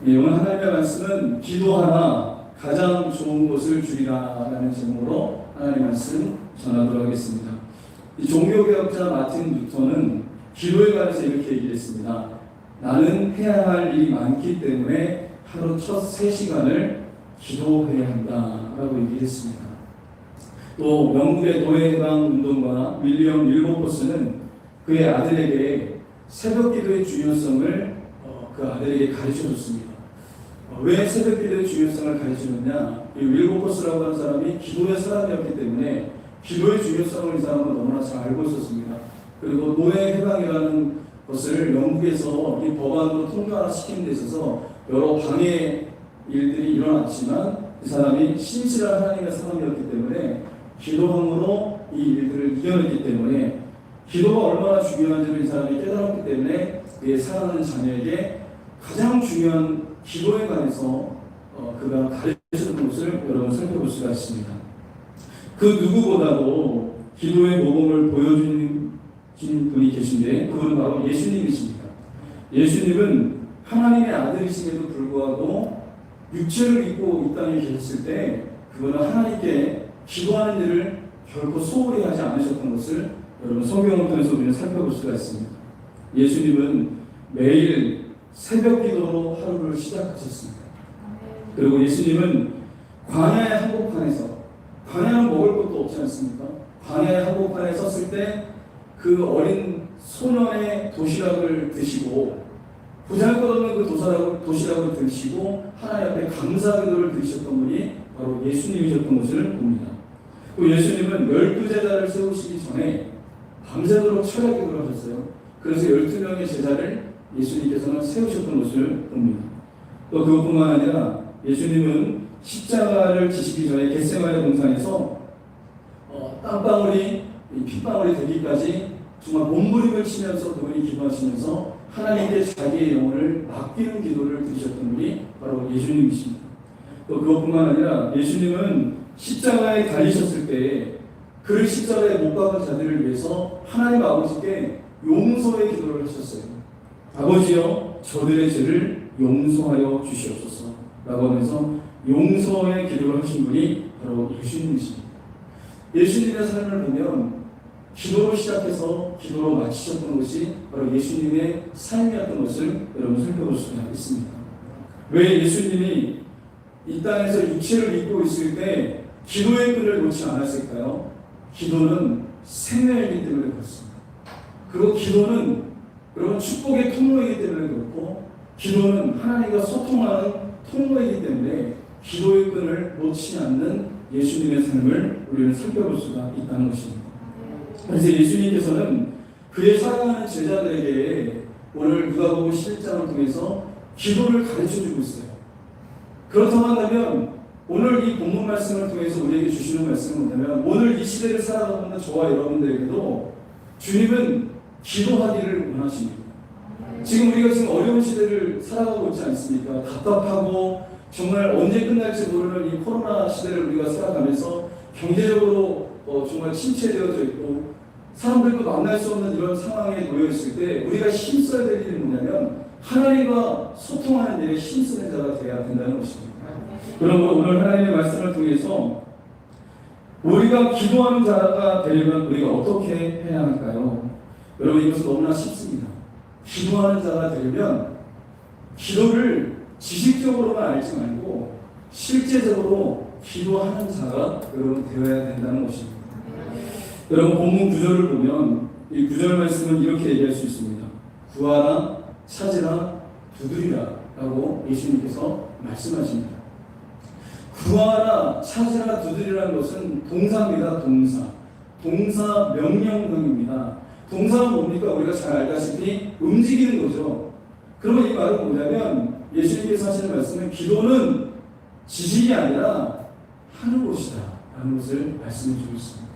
오늘 하나님의 말씀은 기도하나 가장 좋은 것을 주리라 라는 제목으로 하나님의 말씀 전하도록 하겠습니다. 종교개혁자 마틴 루터는 기도에 관해서 이렇게 얘기했습니다. 나는 해야 할 일이 많기 때문에 하루 첫 3시간을 기도해야 한다 라고 얘기했습니다. 또 영국의 노예해방 운동가 윌리엄 윌버포스는 그의 아들에게 새벽 기도의 중요성을 그 아들에게 가르쳐줬습니다. 왜 새벽 기도의 중요성을 가르쳐줬냐? 이 윌버포스라고 하는 사람이 기도의 사람이었기 때문에 기도의 중요성을 이 사람은 너무나 잘 알고 있었습니다. 그리고 노예 해방이라는 것을 영국에서 이 법안으로 통과시키는 데 있어서 여러 방해 일들이 일어났지만 이 사람이 신실한 하나님의 사람이었기 때문에 기도함으로 이 일들을 이겨냈기 때문에 기도가 얼마나 중요한지를 이 사람이 깨달았기 때문에 그의 사랑하는 자녀에게 가장 중요한 기도에 관해서 그가 가르쳤던 것을 여러분 살펴볼 수가 있습니다. 그 누구보다도 기도의 모범을 보여주는 분이 계신데 그분은 바로 예수님이십니다. 예수님은 하나님의 아들이심에도 불구하고 육체를 입고 이 땅에 계셨을 때 그분은 하나님께 기도하는 일을 결코 소홀히 하지 않으셨던 것을 여러분 성경을 통해서 우리는 살펴볼 수가 있습니다. 예수님은 매일 새벽 기도로 하루를 시작하셨습니다. 그리고 예수님은 광야의 한복판에서, 광야는 먹을 것도 없지 않습니까? 광야의 한복판에 섰을 때 그 어린 소년의 도시락을 드시고 보잘것없는 그 도시락을 드시고 하나님 앞에 감사 기도를 드리셨던 분이 바로 예수님이셨던 것을 봅니다. 또 예수님은 12제자를 세우시기 전에 밤새도록 철야 기도를 하셨어요. 그래서 12명의 제자를 예수님께서는 세우셨던 것을 봅니다. 또 그것뿐만 아니라 예수님은 십자가를 지시기 전에 겟세마네 동산에서 땀방울이 핏방울이 되기까지 정말 몸부림을 치면서 그분이 기도하시면서 하나님께 자기의 영혼을 맡기는 기도를 드리셨던 분이 바로 예수님이십니다. 또 그것뿐만 아니라 예수님은 십자가에 달리셨을 때 그를 십자가에 못 박은 자들을 위해서 하나님 아버지께 용서의 기도를 하셨어요. 아버지여 저들의 죄를 용서하여 주시옵소서 라고 하면서 용서의 기도를 하신 분이 바로 예수님이십니다. 예수님의 삶을 보면 기도로 시작해서 기도로 마치셨던 것이 바로 예수님의 삶이었던 것을 여러분 살펴볼 수가 있습니다. 왜 예수님이 이 땅에서 육체를 입고 있을 때 기도의 끈을 놓지 않았을까요? 기도는 생명이기 때문에 그렇습니다. 그리고 기도는 여러분 축복의 통로이기 때문에 그렇고 기도는 하나님과 소통하는 통로이기 때문에 기도의 끈을 놓지 않는 예수님의 삶을 우리는 살펴볼 수가 있다는 것입니다. 그래서 예수님께서는 그의 사랑하는 제자들에게 오늘 누가복음 11장을 통해서 기도를 가르쳐주고 있어요. 그렇다고 한다면 오늘 이 본문 말씀을 통해서 우리에게 주시는 말씀은 뭐냐면 오늘 이 시대를 살아가고 있는 저와 여러분들에게도 주님은 기도하기를 원하십니다. 지금 우리가 지금 어려운 시대를 살아가고 있지 않습니까? 답답하고 정말 언제 끝날지 모르는 이 코로나 시대를 우리가 살아가면서 경제적으로 정말 침체되어져 있고 사람들도 만날 수 없는 이런 상황에 놓여 있을 때 우리가 힘써야 될 일이 뭐냐면 하나님과 소통하는 일에 힘쓰는 자가 되어야 된다는 것입니다. 그러므로 오늘 하나님의 말씀을 통해서 우리가 기도하는 자가 되려면 우리가 어떻게 해야 할까요? 여러분 이것은 너무나 쉽습니다. 기도하는 자가 되려면 기도를 지식적으로만 알지 말고 실제적으로 기도하는 자가 여러분 되어야 된다는 것입니다. 여러분 본문 9절을 보면 이 9절 말씀은 이렇게 얘기할 수 있습니다. 구하라, 찾으라, 두드리라 라고 예수님께서 말씀하십니다. 구하라, 찾으라, 두드리라는 것은 동사입니다. 동사 명령형입니다. 동사는 뭡니까? 우리가 잘 알다시피 움직이는 거죠. 그러면 이 말은 뭐냐면 예수님께서 하시는 말씀은 기도는 지식이 아니라 하는 것이다 라는 것을 말씀해 주고 있습니다.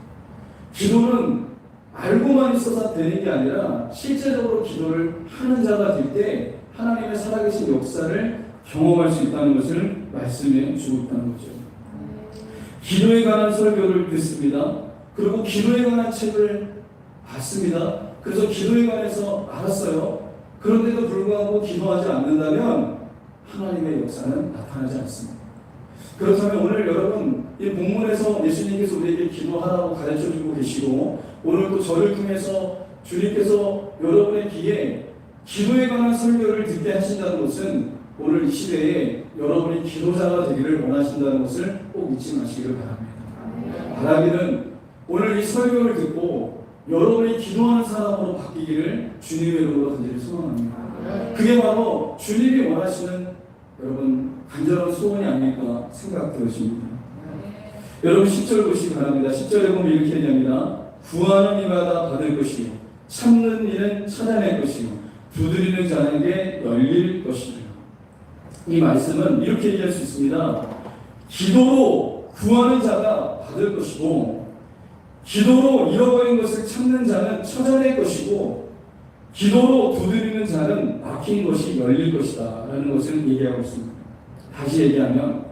기도는 알고만 있어서 되는 게 아니라 실제적으로 기도를 하는 자가 될 때 하나님의 살아계신 역사를 경험할 수 있다는 것을 말씀해 주고 있다는 거죠. 기도에 관한 설교를 듣습니다. 그리고 기도에 관한 책을 봤습니다. 그래서 기도에 관해서 알았어요. 그런데도 불구하고 기도하지 않는다면 하나님의 역사는 나타나지 않습니다. 그렇다면 오늘 여러분 이 본문에서 예수님께서 우리에게 기도하라고 가르쳐주고 계시고 오늘 또 저를 통해서 주님께서 여러분의 귀에 기도에 관한 설교를 듣게 하신다는 것은 오늘 이 시대에 여러분이 기도자가 되기를 원하신다는 것을 꼭 잊지 마시기를 바랍니다. 바라기는 오늘 이 설교를 듣고 여러분이 기도하는 사람으로 바뀌기를 주님의 이름으로 간절히 소원합니다. 그게 바로 주님이 원하시는 여러분 간절한 소원이 아닐까 생각되어집니다. 여러분 10절 보시기 바랍니다. 10절에 보면 이렇게 얘기합니다. 구하는 이마다 받을 것이요 찾는 이는 찾아낼 것이요 두드리는 자에게 열릴 것이요. 이 말씀은 이렇게 얘기할 수 있습니다. 기도로 구하는 자가 받을 것이고 기도로 잃어버린 것을 찾는 자는 찾아낼 것이고 기도로 두드리는 자는 막힌 것이 열릴 것이다 라는 것을 얘기하고 있습니다. 다시 얘기하면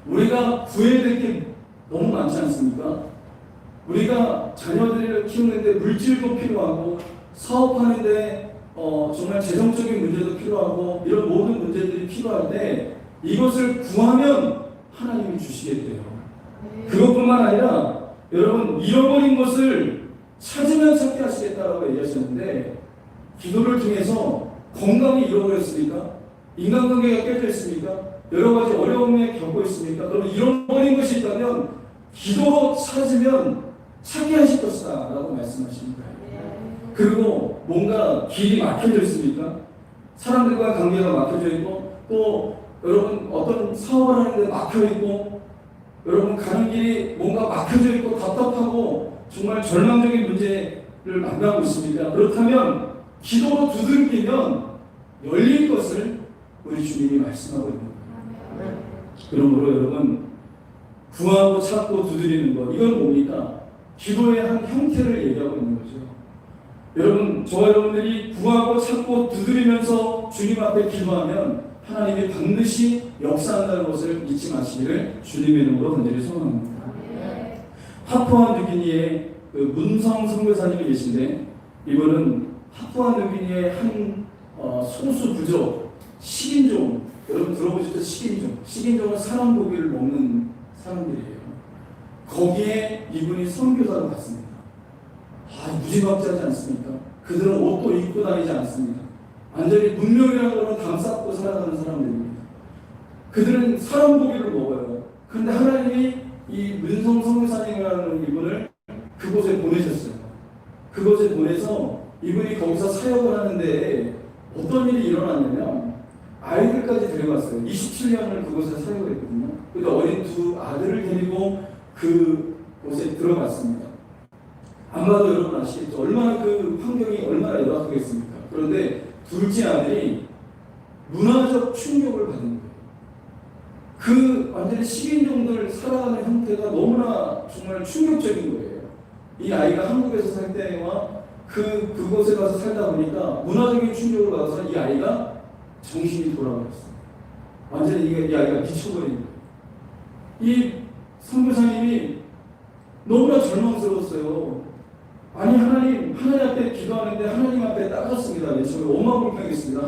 우리가 구해야 될 게 너무 많지 않습니까? 우리가 자녀들을 키우는데 물질도 필요하고 사업하는데 정말 재정적인 문제도 필요하고 이런 모든 문제들이 필요할 때 이것을 구하면 하나님이 주시겠대요. 그것뿐만 아니라 여러분 잃어버린 것을 찾으면 찾게 하시겠다라고 얘기하셨는데 기도를 통해서 건강이 잃어버렸습니까? 인간관계가 깨져 있습니까? 여러 가지 어려움에 겪고 있습니까? 그럼 잃어버린 것이 있다면 기도로 찾으면 찾게 하실 것이다 라고 말씀하십니다. 그리고 뭔가 길이 막혀져 있습니까? 사람들과 관계가 막혀져 있고 또 여러분 어떤 사업을 하는데 막혀 있고 여러분 가는 길이 뭔가 막혀져 있고 답답하고 정말 절망적인 문제를 만나고 있습니다. 그렇다면 기도로 두들기면 열릴 것을 우리 주님이 말씀하고 있는 거예요. 그러므로 여러분 구하고 찾고 두드리는 것 이건 뭡니까? 기도의 한 형태를 얘기하고 있는 거죠. 여러분 저와 여러분들이 구하고 찾고 두드리면서 주님 앞에 기도하면 하나님이 반드시 역사한다는 것을 잊지 마시기를 주님의 이름으로 간절히 소원합니다. 파푸아뉴기니의 그 문성 선교사님이 계신데 이분은 파푸아뉴기니의 한 소수 부족 식인종 여러분 들어보셨죠? 식인종은 사람 고기를 먹는 사람들이에요. 거기에 이분이 선교사로 갔습니다. 무지막지하지 않습니까? 그들은 옷도 입고 다니지 않습니다. 완전히 문명이라는 것은 담쌓고 살아가는 사람들입니다. 그들은 사람 고기를 먹어요. 그런데 하나님이 이 문성 선교사님이라는 이분을 그곳에 보내셨어요. 그곳에 보내서 이분이 거기서 사역을 하는데 어떤 일이 일어났냐면 아이들까지 데려갔어요. 27년을 그곳에 사역을 했거든요. 그러니까 어린 두 아들을 데리고 그곳에 들어갔습니다. 아마도 여러분 아시겠죠? 얼마나 그 환경이 얼마나 열악하겠습니까? 그런데 둘째 아들이 문화적 충격을 받은 거예요. 그 완전히 식인종들 살아가는 형태가 너무나 정말 충격적인 거예요. 이 아이가 한국에서 살 때와 그곳에 가서 살다 보니까 문화적인 충격을 받아서 이 아이가 정신이 돌아버렸어요. 완전히 이 아이가 미쳐버린 거예요. 이 선교사님이 너무나 절망스러웠어요. 아니 하나님 앞에 기도하는데 하나님 앞에 따졌습니다. 저를 원망불평했습니다.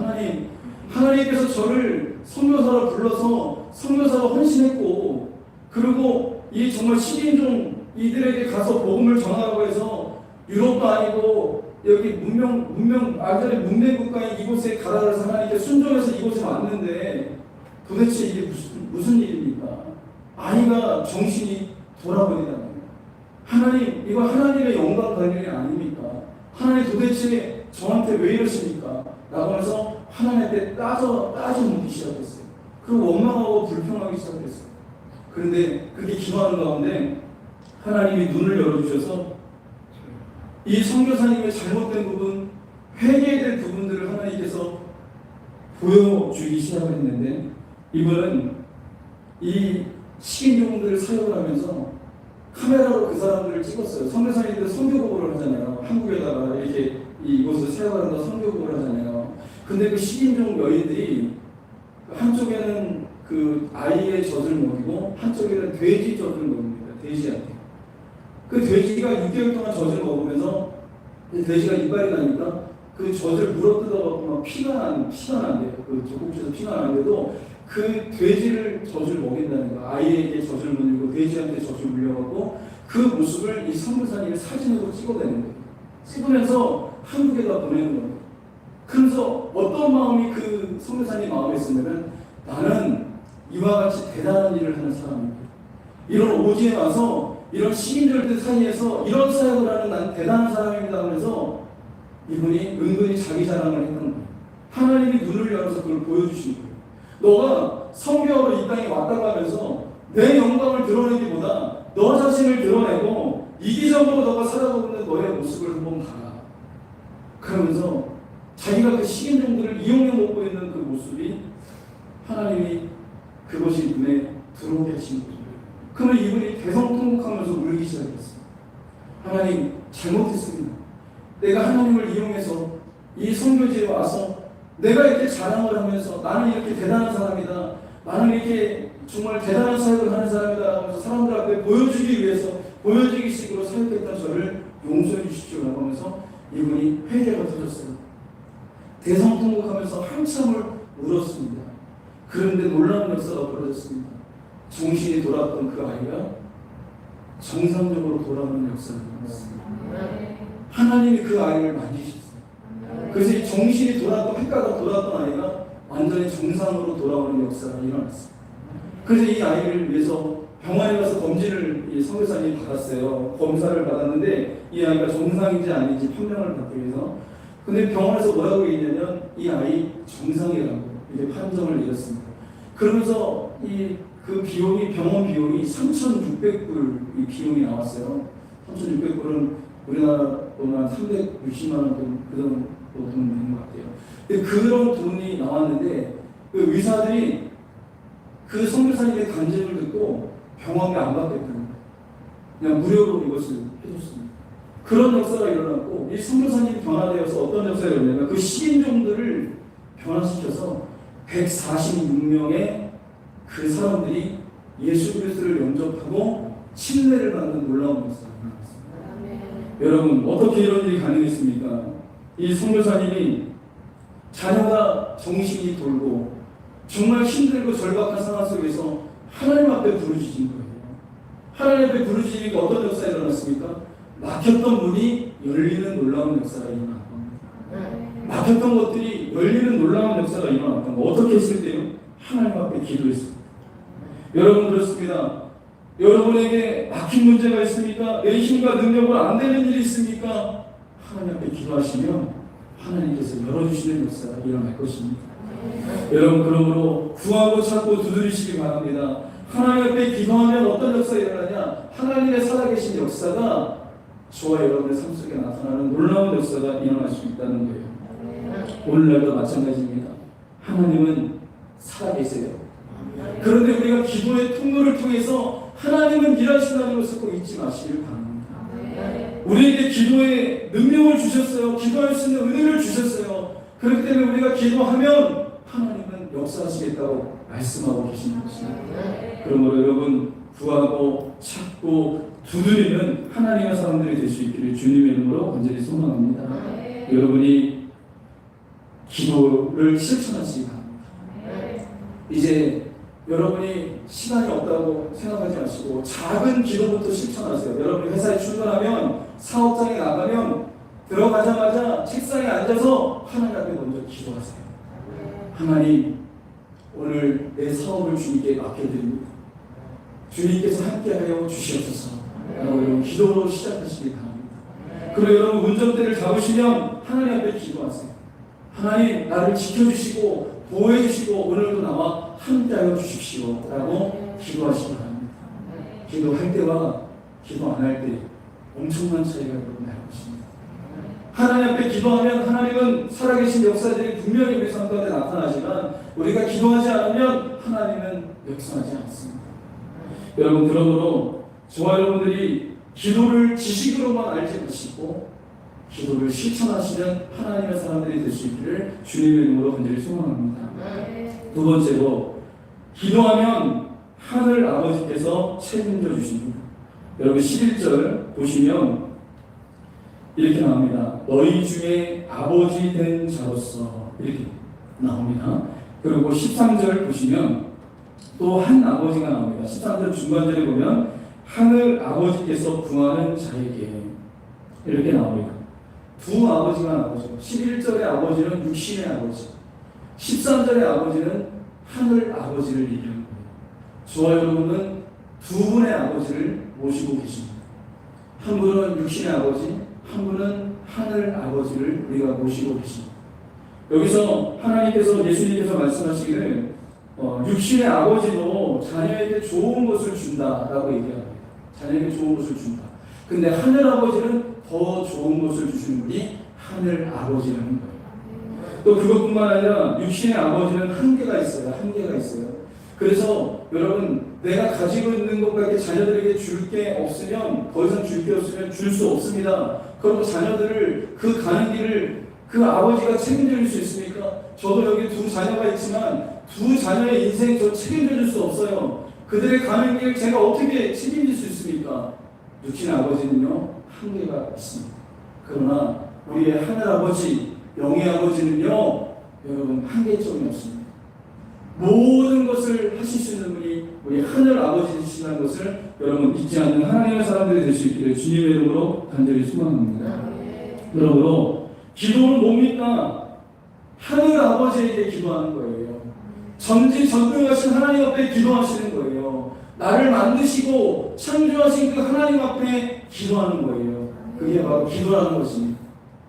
하나님께서 저를 선교사로 불러서 선교사로 헌신했고 그리고 이 정말 식인종 이들에게 가서 복음을 전하라고 해서 유럽도 아니고 여기 완전히 문명 국가인 이곳에 가라 해서 하나님께 순종해서 이곳에 왔는데 도대체 이게 무슨 일입니까? 아이가 정신이 돌아버리다는 거예요. 하나님, 이거 하나님의 영광 관련이 아닙니까? 하나님 도대체 저한테 왜 이러십니까? 라고 해서 하나님한테 따져 묻기 시작했어요. 그리고 원망하고 불평하기 시작했어요. 그런데 그렇게 기도하는 가운데 하나님이 눈을 열어주셔서 이 선교사님의 잘못된 부분, 회개해야 될 부분들을 하나님께서 보여주기 시작을 했는데 이분은 이 식인종들을 사용을 하면서 카메라로 그 사람들을 찍었어요. 선교사님들 선교복을 하잖아요. 한국에다가 이렇게 이곳을 사용한다 선교복을 하잖아요. 근데 그 식인종 여인들이 한쪽에는 그 아이의 젖을 먹이고 한쪽에는 돼지 젖을 먹입니다. 돼지한테. 그 돼지가 6개월 동안 젖을 먹으면서 돼지가 이빨이 나니까 그 젖을 물어뜯어갖고 막 피가 난대요. 그 젖꼭지에서 피가 나는데도 그 돼지를 젖을 먹인다는 거야. 아이에게 젖을 물리고 돼지한테 젖을 물려갖고 그 모습을 이 선교사님이 사진으로 찍어내는 거예요. 찍으면서 한국에다 보내는 거예요. 그래서 어떤 마음이 그 선교사님 마음에 있으면 나는 이와 같이 대단한 일을 하는 사람입니다. 이런 오지에 와서 이런 시민들 사이에서 이런 사역을 하는 난 대단한 사람입니다 하면서 이분이 은근히 자기 자랑을 했던 거예요. 하나님이 눈을 열어서 그걸 보여주신 거예요. 너가 선교하러 이 땅에 왔다고 하면서 내 영광을 드러내기보다 너 자신을 드러내고 이기적으로 너가 살아가고 있는 너의 모습을 한번 봐라. 그러면서 자기가 그 식인종들을 이용해 먹고 있는 그 모습이 하나님이 그것이 눈에 들어오게 하신 거예요. 그러면 이분이 대성통곡하면서 울기 시작했어요. 하나님 잘못했습니다. 내가 하나님을 이용해서 이 선교지에 와서 내가 이렇게 자랑을 하면서 나는 이렇게 대단한 사람이다. 나는 이렇게 정말 대단한 사역을 하는 사람이다 하면서 사람들 앞에 보여주기 위해서 보여주기식으로 사역했던 저를 용서해 주십시오 라고 하면서 이분이 회개가 터졌어요. 대성통곡하면서 한참을 울었습니다. 그런데 놀라운 역사가 벌어졌습니다. 정신이 돌아왔던 그 아이가 정상적으로 돌아오는 역사가 일어났습니다. 하나님이 그 아이를 만지셨어요. 그래서 이 정신이 돌아왔던 폐가가 돌아왔던 아이가 완전히 정상으로 돌아오는 역사가 일어났어요. 그래서 이 아이를 위해서 병원에 가서 검진을 이 선교사님이 받았어요. 검사를 받았는데 이 아이가 정상인지 아닌지 판명을 받기 위해서. 근데 병원에서 뭐라고 얘기냐면 이 아이 정상이라고 이렇게 판정을 내렸습니다. 그러면서 그 비용이 병원 비용이 3,600불 이 비용이 나왔어요. 3,600불은 우리나라 돈 한 360만 원 돈 그 정도 돈 되는 것 같아요. 근데 그런 돈이 나왔는데 그 의사들이 그 선교사님의 간증을 듣고 병원비 안 받겠다는 거예요. 그냥 무료로 이것을 해줬습니다. 그런 역사가 일어났고 이 선교사님이 변화되어서 어떤 역사가 일어나냐면 그 식인종들을 변화시켜서 146명의 그 사람들이 예수 그리스도를 영접하고 침례를 받는 놀라운 역사가 일어났습니다. 여러분 어떻게 이런 일이 가능했습니까? 이 선교사님이 자녀가 정신이 돌고 정말 힘들고 절박한 상황 속에서 하나님 앞에 부르짖은 거예요. 하나님 앞에 부르짖으니까 어떤 역사가 일어났습니까? 막혔던 문이 열리는 놀라운 역사가 일어난 겁니다. 막혔던 것들이 열리는 놀라운 역사가 일어났던 거. 어떻게 했을 때요? 하나님 앞에 기도했습니다. 여러분 그렇습니다. 여러분에게 막힌 문제가 있습니까? 내 힘과 능력으로 안 되는 일이 있습니까? 하나님 앞에 기도하시면 하나님께서 열어주시는 역사가 일어날 것입니다. 여러분 그러므로 구하고 찾고 두드리시기 바랍니다. 하나님 앞에 기도하면 어떤 역사가 일어나냐? 하나님의 살아계신 역사가 저와 여러분의 삶 속에 나타나는 놀라운 역사가 일어날 수 있다는 거예요. 오늘날도 마찬가지입니다. 하나님은 살아계세요. 그런데 우리가 기도의 통로를 통해서 하나님은 일하신다는 것을 꼭 잊지 마시길 바랍니다. 우리에게 기도의 능력을 주셨어요. 기도할 수 있는 은혜를 주셨어요. 그렇기 때문에 우리가 기도하면 하나님은 역사하시겠다고 말씀하고 계시는 것입니다. 그러므로 여러분 구하고 찾고 두드리는 하나님의 사람들이 될 수 있기를 주님의 이름으로 간절히 소망합니다. 여러분이 기도를 실천하시기 바랍니다. 이제 여러분이 시간이 없다고 생각하지 마시고 작은 기도부터 실천하세요. 여러분이 회사에 출근하면 사업장에 나가면 들어가자마자 책상에 앉아서 하나님 앞에 먼저 기도하세요. 하나님 오늘 내 사업을 주님께 맡겨드립니다. 주님께서 함께하여 주시옵소서. 여러분 기도로 시작하시기 바랍니다. 그리고 여러분 운전대를 잡으시면 하나님 앞에 기도하세요. 하나님 나를 지켜주시고 보호해주시고 오늘도 나와 함께하여 주십시오 라고 기도하시기 바랍니다. 기도할 때와 기도 안 할 때 엄청난 차이가 여러분 날 것입니다. 하나님 앞에 기도하면 하나님은 살아계신 역사들이 분명히 우리 삶 가운데 나타나지만 우리가 기도하지 않으면 하나님은 역사하지 않습니다. 여러분 그러므로 저와 여러분들이 기도를 지식으로만 알지 마시고 기도를 실천하시는 하나님의 사람들이 될 수 있기를 주님의 이름으로 간절히 소망합니다. 두 번째로 기도하면 하늘 아버지께서 책임져 주십니다. 여러분 11절 보시면 이렇게 나옵니다. 너희 중에 아버지 된 자로서 이렇게 나옵니다. 그리고 13절 보시면 또 한 아버지가 나옵니다. 13절 중간절에 보면 하늘 아버지께서 구하는 자에게 이렇게 나옵니다. 두 아버지가 나오죠. 11절의 아버지는 육신의 아버지, 13절의 아버지는 하늘 아버지를 얘기하는 거예요. 저와 여러분은 두 분의 아버지를 모시고 계십니다. 한 분은 육신의 아버지, 한 분은 하늘 아버지를 우리가 모시고 계십니다. 여기서 하나님께서, 예수님께서 말씀하시기를 육신의 아버지도 자녀에게 좋은 것을 준다라고 얘기합니다. 자녀에게 좋은 것을 준다. 근데 하늘 아버지는 더 좋은 것을 주시는 분이 하늘 아버지라는 거예요. 또 그것뿐만 아니라 육신의 아버지는 한계가 있어요. 한계가 있어요. 그래서 여러분, 내가 가지고 있는 것밖에 자녀들에게 줄 게 없으면, 더 이상 줄 게 없으면 줄 수 없습니다. 그리고 자녀들을 그 가는 길을 그 아버지가 책임져 줄 수 있습니까? 저도 여기 두 자녀가 있지만 두 자녀의 인생 저 책임져 줄 수 없어요. 그들의 가는 길 제가 어떻게 책임질 수 있습니까? 육신의 아버지는요, 한계가 있습니다. 그러나 우리의 하늘 아버지, 영의 아버지는요, 여러분, 한계점이 없습니다. 모든 것을 하실 수 있는 분이 우리 하늘 아버지이시라는 것을 여러분 잊지 않는 하나님의 사람들이 될 수 있기를 주님의 이름으로 간절히 소망합니다. 그러므로 기도는 뭡니까? 하늘 아버지에게 기도하는 거예요. 전지전능하신 하나님 앞에 기도하시는 거예요. 나를 만드시고 창조하신 그 하나님 앞에 기도하는 거예요. 그게 바로 기도라는 것입니다.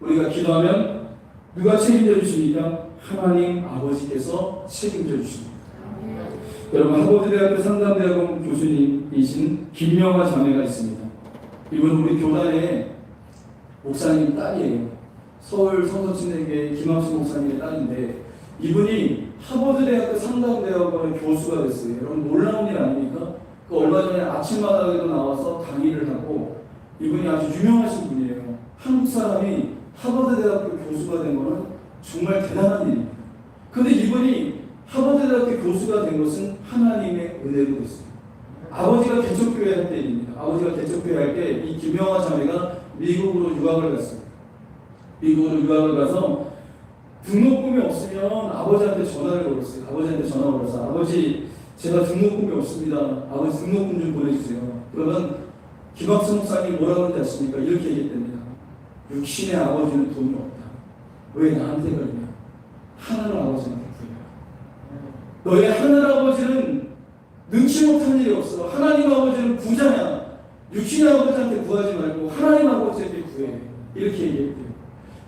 우리가 기도하면 누가 책임져 주십니까? 하나님 아버지께서 책임져 주십니다. 여러분, 하버드대학교 상담대학원 교수님이신 김명아 자매가 있습니다. 이분은 우리 교단의 목사님 딸이에요. 서울 성서침례교회 김학수 목사님의 딸인데, 이분이 하버드대학교 상담대학원의 교수가 됐어요. 여러분, 놀라운 일 아닙니까? 그 얼마 전에 아침마당에도 나와서 강의를 하고, 이분이 아주 유명하신 분이에요. 한국 사람이 하버드대학교 교수가 된 거는 정말 대단한 일입니다. 그런데 이분이 하버드대학교 교수가 된 것은 하나님의 은혜로 됐습니다. 아버지가 개척교회 할 때입니다. 아버지가 개척교회 할 때 이 김영아 자매가 미국으로 유학을 갔습니다. 미국으로 유학을 가서 등록금이 없으면 아버지한테 전화를 걸었어요. 아버지한테 전화를 걸어서, 아버지, 제가 등록금이 없습니다. 아버지 등록금 좀 보내주세요. 그러면 김학수 목사님이 뭐라고 하는지 아십니까? 이렇게 얘기했답니다. 육신의 아버지는 돈이 없다. 왜 나한테 그러냐? 하늘 아버지한테 구해라. 너의 하늘 아버지는 능치 못한 일이 없어. 하나님 아버지는 부자냐. 육신의 아버지한테 구하지 말고 하나님 아버지한테 구해. 이렇게 얘기했대요.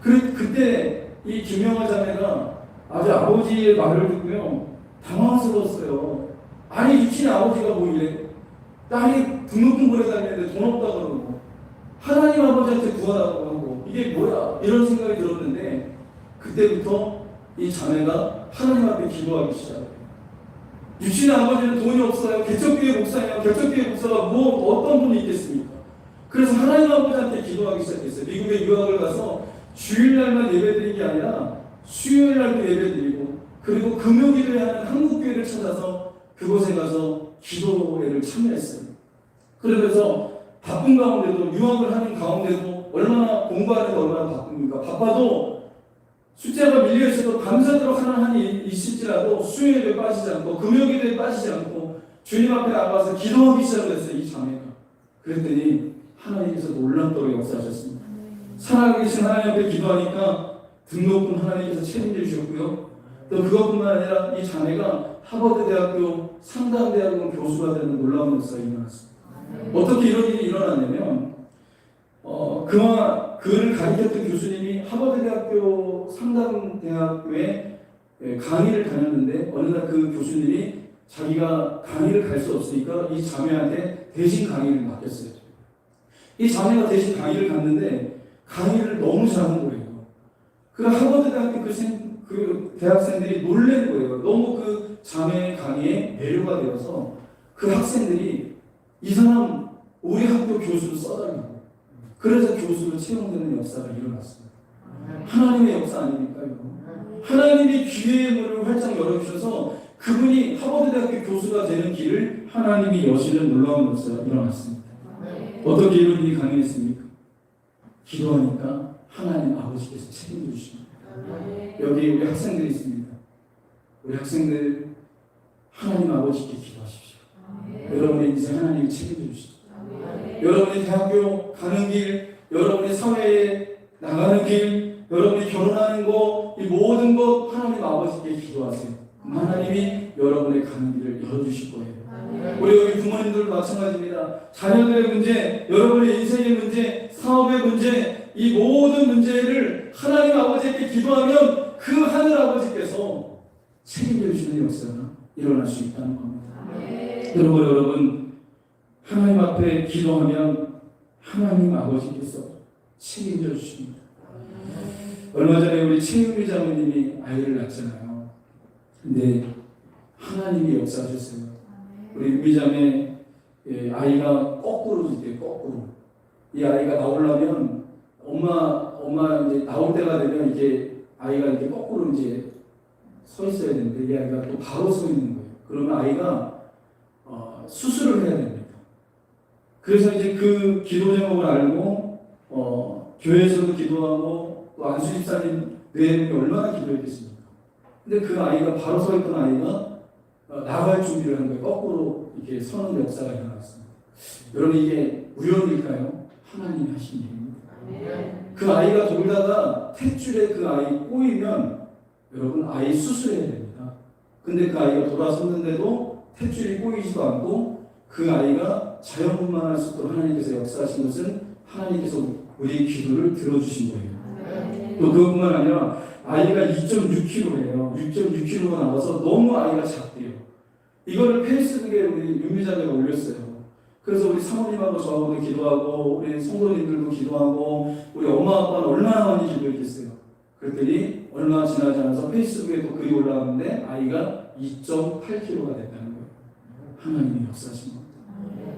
그때 이 김영아 자매가 아주 아버지의 말을 듣고요, 당황스러웠어요. 아니, 육신의 아버지가 뭐 이래? 딸이 등록금 보내달라는데 돈 없다고 그러고, 하나님 아버지한테 구하라고 하고, 이게 뭐야? 이런 생각이 들었는데, 그때부터 이 자매가 하나님 앞에 기도하기 시작해요. 육신의 아버지는 돈이 없어요. 개척교회 목사냐? 개척교회 목사가 어떤 분이 있겠습니까? 그래서 하나님 아버지한테 기도하기 시작했어요. 미국에 유학을 가서 주일날만 예배드린 게 아니라 수요일날도 예배드리고, 그리고 금요일에 하는 한국교회를 찾아서 그곳에 가서 기도회를 참여했어요. 그러면서 바쁜 가운데도, 유학을 하는 가운데도 얼마나 공부하는 게 얼마나 바쁩니까? 바빠도 숫자가 밀려있어도 밤새도록 하는 한이 있을지라도 수요일에 빠지지 않고 금요일에 빠지지 않고 주님 앞에 나가서 기도하기 시작했어요. 이 자매가. 그랬더니 하나님께서 놀랍도록 역사하셨습니다. 살아계신 하나님 앞에 기도하니까 등록금 하나님께서 책임져 주셨고요. 또 그것뿐만 아니라 이 자매가 하버드대학교 상담대학원 교수가 되는 놀라운 역사가 일어났습니다. 어떻게 이런 일이 일어났냐면, 그를 가르쳤던 교수님이 하버드대학교 상담대학교에 강의를 다녔는데, 어느 날 그 교수님이 자기가 강의를 갈 수 없으니까 이 자매한테 대신 강의를 맡겼어요. 이 자매가 대신 강의를 갔는데 강의를 너무 잘하는 거예요. 그 하버드대학교 그 대학생들이 놀란 거예요. 너무 그 자매의 강의에 매료가 되어서 그 학생들이 이 사람 우리 학교 교수로 써달라고. 그래서 교수로 채용되는 역사가 일어났습니다. 하나님의 역사 아닙니까? 하나님이 기회의 문을 활짝 열어주셔서 그분이 하버드대학교 교수가 되는 길을 하나님이 여시는 놀라운 역사가 일어났습니다. 어떻게 이런 일이 가능했습니까? 기도하니까 하나님 아버지께서 책임져 주십니다. 여기 우리 학생들이 있습니다. 우리 학생들 하나님 아버지께 기도하십시오. 여러분의 인생 하나님이 책임져 주십니다. 여러분이 대학교 가는 길, 여러분이 사회에 나가는 길, 여러분이 결혼하는 것, 이 모든 것 하나님 아버지께 기도하세요. 하나님이 여러분의 가는 길을 열어주실 거예요. 우리 여기 부모님들도 마찬가지입니다. 자녀들의 문제, 여러분의 인생의 문제, 사업의 문제, 이 모든 문제를 하나님 아버지께 기도하면 그 하늘 아버지께서 책임져 주시는 역사가 일어날 수 있다는 겁니다. 여러분 하나님 앞에 기도하면 하나님 아버지께서 책임져 주십니다. 얼마 전에 우리 최윤미 장모님이 아이를 낳았잖아요. 근데 하나님이 역사하셨어요. 우리 윤미자매 아이가 거꾸로 있대요. 거꾸로. 이 아이가 나오려면 엄마 이제 나올 때가 되면 이제 아이가 이렇게 거꾸로 이제 서 있어야 되는데 이 아이가 또 바로 서 있는 거예요. 그러면 아이가 수술을 해야 됩니다. 그래서 이제 그 기도 제목을 알고 교회에서도 기도하고 또 안수 집사님 외에는 얼마나 기도했겠습니까? 근데 그 아이가 바로 서 있던 아이가 나갈 준비를 한 거예요. 거꾸로 이렇게 서는 역사가 일어났습니다. 여러분 이게 우연일까요? 하나님이 하신 일입니다. 그 아이가 돌다가 탯줄에 그 아이 꼬이면 여러분 아이 수술해야 됩니다. 근데 그 아이가 돌아섰는데도 탯줄이 꼬이지도 않고 그 아이가 자연분만할 수 있도록 하나님께서 역사하신 것은 하나님께서 우리의 기도를 들어주신 거예요. 또 그것뿐만 아니라 아이가 2.6kg예요. 6.6kg가 나와서 너무 아이가 작대요. 이거를 페이스북에 우리 윤미자매가 올렸어요. 그래서 우리 사모님하고 저하고도 기도하고 우리 성도님들도 기도하고 우리 엄마 아빠는 얼마나 많이 기도했겠어요. 그랬더니 얼마 지나지 않아서 페이스북에 또 글이 올라왔는데 아이가 2.8kg가 됐다는 거예요. 하나님이 역사하신 겁니다.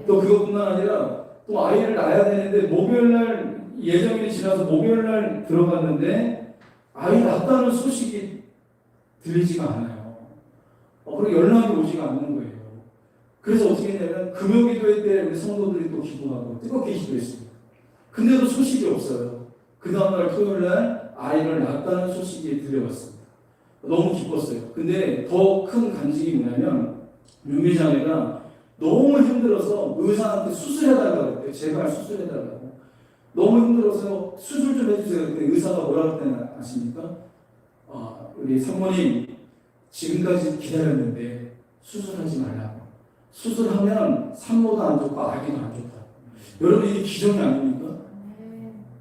또 그것뿐만 아니라 또 아이를 낳아야 되는데 목요일날 예정일이 지나서 목요일날 들어갔는데 아이 낳았다는 소식이 들리지가 않아요. 그리고 연락이 오지가 않는 거예요. 그래서 어떻게 했냐면 금요기도회 때 우리 성도들이 또 기도하고 뜨겁게 기도했습니다. 근데도 소식이 없어요. 그 다음날 토요일날 아이를 낳았다는 소식이 들려왔습니다. 너무 기뻤어요. 근데 더 큰 간증이 뭐냐면 윤미자매가 너무 힘들어서 의사한테 수술해달라고 그랬대요. 제발 수술해달라고. 너무 힘들어서 수술 좀 해주세요. 그때 의사가 뭐라고 했나 아십니까? 우리 사모님 지금까지 기다렸는데 수술하지 말라고. 수술하면 산모도 안 좋고 아기도 안 좋다. 여러분 이게 기적이 아닙니까?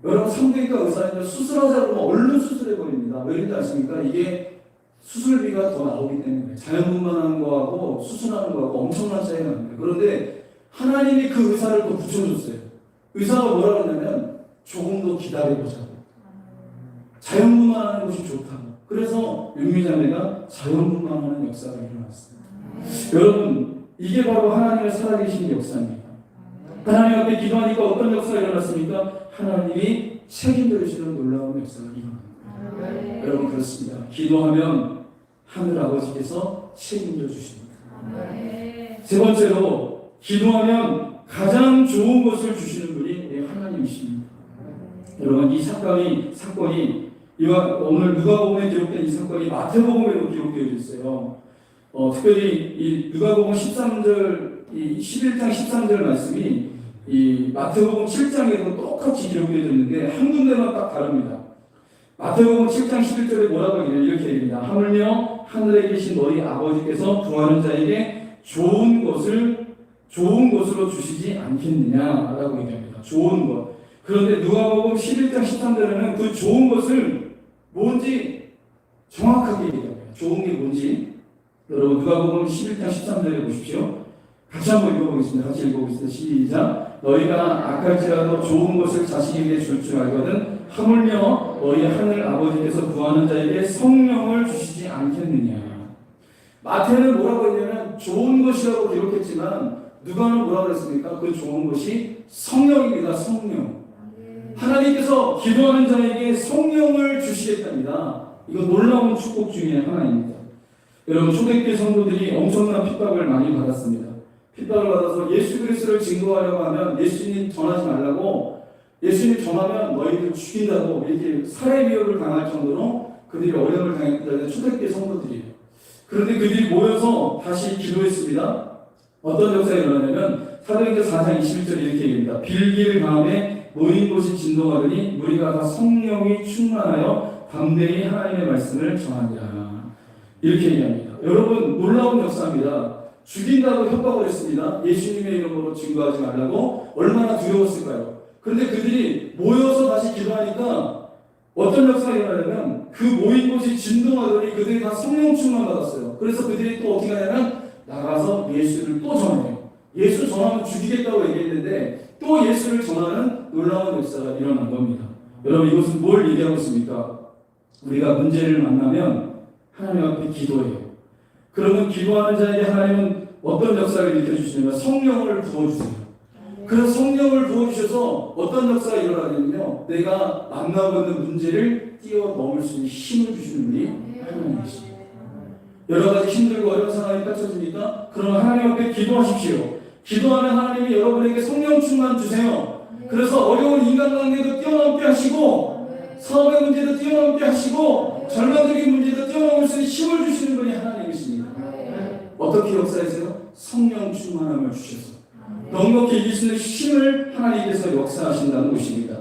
여러분 성경과 의사는 수술하자고 하면 얼른 수술해버립니다. 왜 그런지 아십니까? 이게 수술비가 더 나오기 때문에 자연분만하는 거하고 수술하는 거하고 엄청난 차이가 납니다. 그런데 하나님이 그 의사를 또 붙여줬어요. 의사가 뭐라고 했냐면 조금 더 기다려보자고. 자연분만하는 것이 좋다고. 그래서 윤미자매가 자연분만하는 역사가 일어났습니다. 여러분 이게 바로 하나님의 살아계신 역사입니다. 하나님 앞에 기도하니까 어떤 역사가 일어났습니까? 하나님이 책임져 주시는 놀라운 역사가 일어납니다. 여러분 그렇습니다. 기도하면 하늘 아버지께서 책임져 주십니다. 세 번째로 기도하면 가장 좋은 것을 주시는 분이 하나님이십니다. 여러분 이 사건이 이와 오늘 누가복음에 기록된 이 사건이 마태복음에도 기록되어 있어요. 특별히 이 누가복음 13절, 이 11장 13절 말씀이 이 마태복음 7장에도 똑같이 기록되어 있는데 한 군데만 딱 다릅니다. 마태복음 7장 11절에 뭐라고 하냐면 이렇게 얘기합니다. 하물며 하늘에 계신 너희 아버지께서 구하는 자에게 좋은 것으로 주시지 않겠느냐라고 얘기합니다. 좋은 것. 그런데 누가복음 11장 13절에는 그 좋은 것을 뭔지 정확하게 얘기합니다. 좋은 게 뭔지 여러분 누가복음 11장 13절에 보십시오. 같이 한번 읽어보겠습니다. 같이 읽어보겠습니다. 시작. 너희가 악할지라도 좋은 것을 자식에게 줄 줄 알거든 하물며 너희 하늘 아버지께서 구하는 자에게 성령을 주시지 않겠느냐. 마태는 뭐라고 했냐면 좋은 것이라고 기록했지만 누가는 뭐라고 했습니까? 그 좋은 것이 성령입니다. 성령. 하나님께서 기도하는 자에게 성령을 주시겠답니다. 이거 놀라운 축복 중에 하나입니다. 여러분 초대교회 성도들이 엄청난 핍박을 많이 받았습니다. 핍박을 받아서 예수 그리스도를 증거하려고 하면 예수님 전하지 말라고 예수님이 전하면 너희들 죽인다고 이렇게 살해 위협을 당할 정도로 그들이 어려움을 당했다는 초대교회 성도들이에요. 그런데 그들이 모여서 다시 기도했습니다. 어떤 역사가 일어나냐면 사도행전 4장 21절 이렇게 얘기합니다. 빌길 밤에 모인 곳이 진동하더니 무리가 다 성령이 충만하여 담대히 하나님의 말씀을 전하니라. 이렇게 얘기합니다. 여러분 놀라운 역사입니다. 죽인다고 협박을 했습니다. 예수님의 이름으로 증거하지 말라고. 얼마나 두려웠을까요? 그런데 그들이 모여서 다시 기도하니까 어떤 역사가 일어나냐면 그 모인 곳이 진동하더니 그들이 다 성령 충만 받았어요. 그래서 그들이 또 어떻게 하냐면 나가서 예수를 또 전해요. 예수 전하면 죽이겠다고 얘기했는데 또 예수를 전하는 놀라운 역사가 일어난 겁니다. 여러분 이것은 뭘 얘기하고 있습니까? 우리가 문제를 만나면 하나님 앞에 기도해요. 그러면 기도하는 자에게 하나님은 어떤 역사를 일으켜주시냐면 성령을 부어주세요. 그래서 성령을 부어주셔서 어떤 역사가 일어나냐면요, 내가 만나고 있는 문제를 뛰어넘을 수 있는 힘을 주시는 분이 하나님이십니다. 여러 가지 힘들고 어려운 상황이 펼쳐지니까 그러면 하나님 앞에 기도하십시오. 기도하면 하나님이 여러분에게 성령 충만 주세요. 그래서 어려운 인간관계도 뛰어넘게 하시고 사업의 문제도 뛰어넘게 하시고 절망적인 문제도 뛰어넘을 수 있는 힘을 주시는 분이 하나님이십니다. 어떻게 역사하세요? 성령 충만함을 주셔서 넉넉히 이길 수 있는 힘을 하나님께서 역사하신다는 것입니다.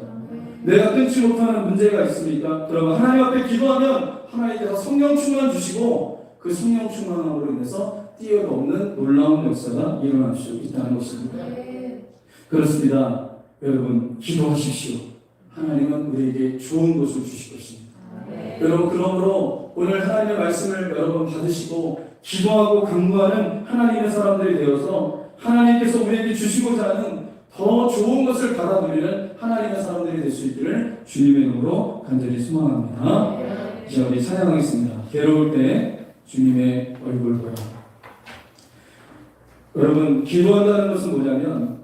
내가 끊지 못하는 문제가 있습니까? 그러면 하나님 앞에 기도하면 하나님께서 성령 충만 주시고 그 성령 충만함으로 인해서 뛰어넘는 놀라운 역사가 일어날 수 있다는 것입니다. 그렇습니다. 여러분 기도하십시오. 하나님은 우리에게 좋은 것을 주실 것입니다. 여러분 그러므로 오늘 하나님의 말씀을 여러분 받으시고 기도하고 간구하는 하나님의 사람들이 되어서 하나님께서 우리에게 주시고자 하는 더 좋은 것을 받아들이는 하나님의 사람들이 될 수 있기를 주님의 이름으로 간절히 소망합니다. 이제 우리 찬양하겠습니다. 괴로울 때 주님의 얼굴 보라. 여러분 기도한다는 것은 뭐냐면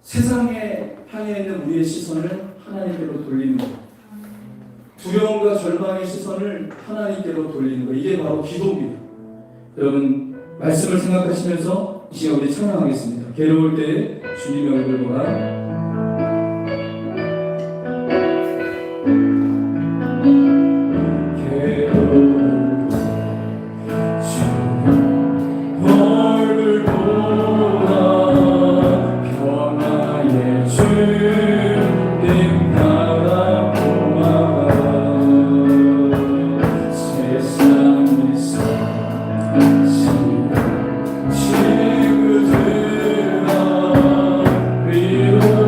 세상에 향해 있는 우리의 시선을 하나님께로 돌리는 것, 두려움과 절망의 시선을 하나님께로 돌리는 것, 이게 바로 기도입니다. 여러분 말씀을 생각하시면서 이 시간 우리 찬양하겠습니다. 괴로울 때 주님의 얼굴 보라. You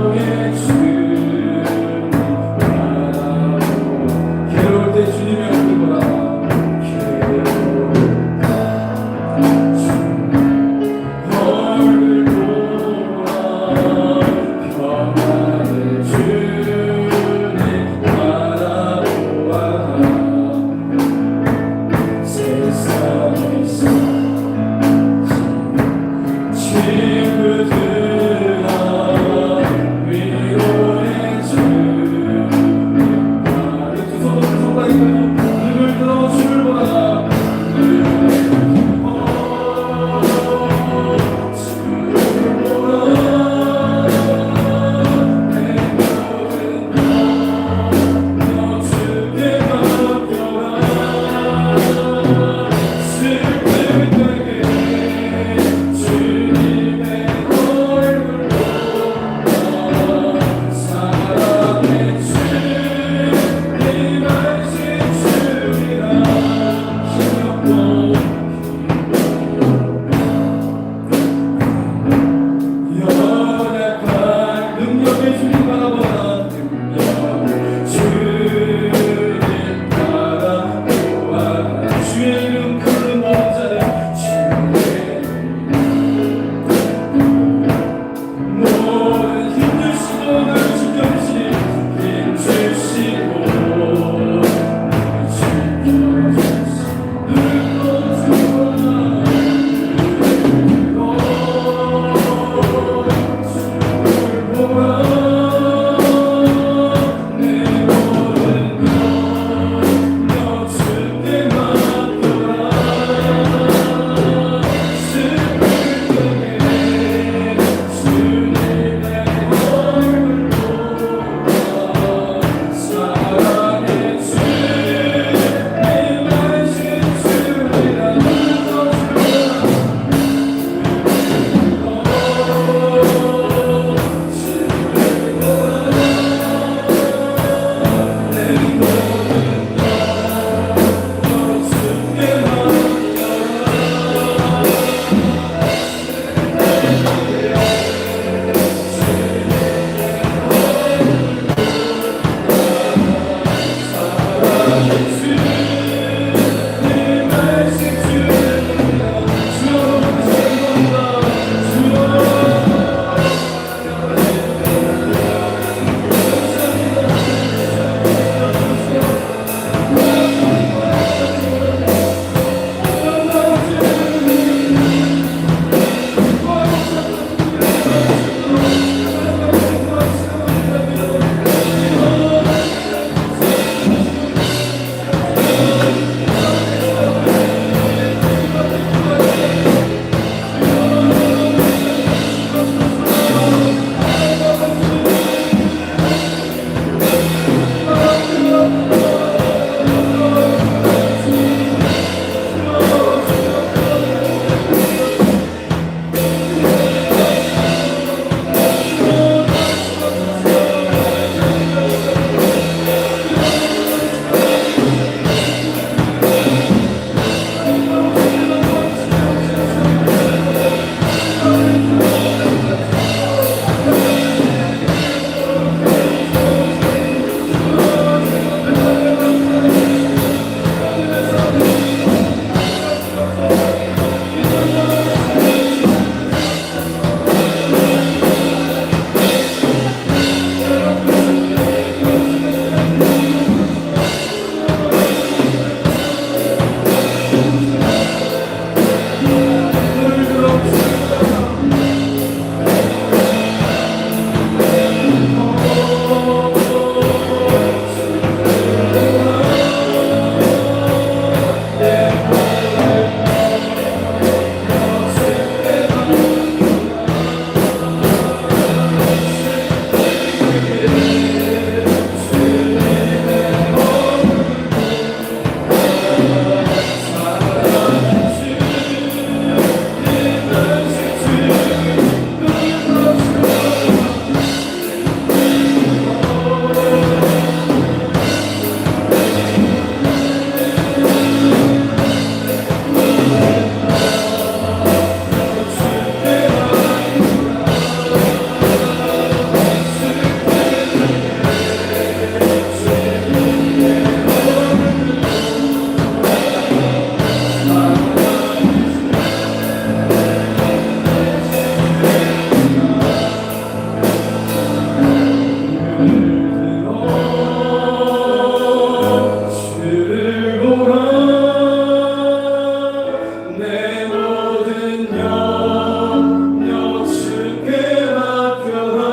영영 주께 맡겨라.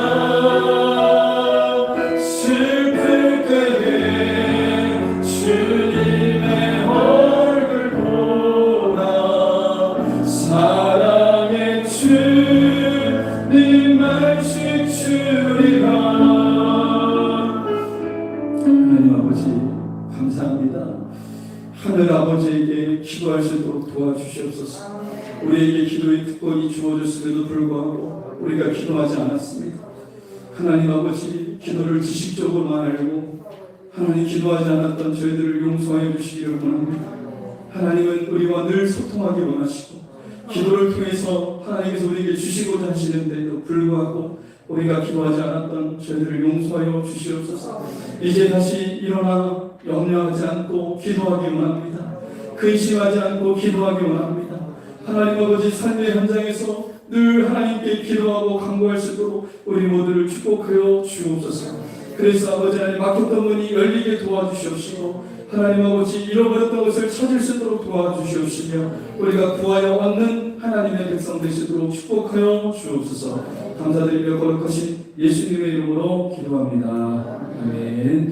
슬플 때에 주님의 얼굴 보라. 사랑의 주님 말씀 주리라. 하나님 아버지 감사합니다. 하늘 아버지에게 기도할 수 있도록 도와주시옵소서. 우리에게 기도의 특권이 주어졌음에도 불구하고 우리가 기도하지 않았습니다. 하나님 아버지 기도를 지식적으로만 알고 하나님 기도하지 않았던 저희들을 용서하여 주시기를 원합니다. 하나님은 우리와 늘 소통하기 원하시고 기도를 통해서 하나님께서 우리에게 주시고자 하시는데도 불구하고 우리가 기도하지 않았던 저희들을 용서하여 주시옵소서. 이제 다시 일어나 염려하지 않고 기도하기 원합니다. 근심하지 않고 기도하기 원합니다. 하나님 아버지 삶의 현장에서 늘 하나님께 기도하고 간구할 수 있도록 우리 모두를 축복하여 주옵소서. 그래서 아버지 하나님 막혔던 문이 열리게 도와주시옵시고 하나님 아버지 잃어버렸던 것을 찾을 수 있도록 도와주시옵시며 우리가 구하여 얻는 하나님의 백성 되시도록 축복하여 주옵소서. 감사드리며 거룩하신 예수님의 이름으로 기도합니다. 아멘.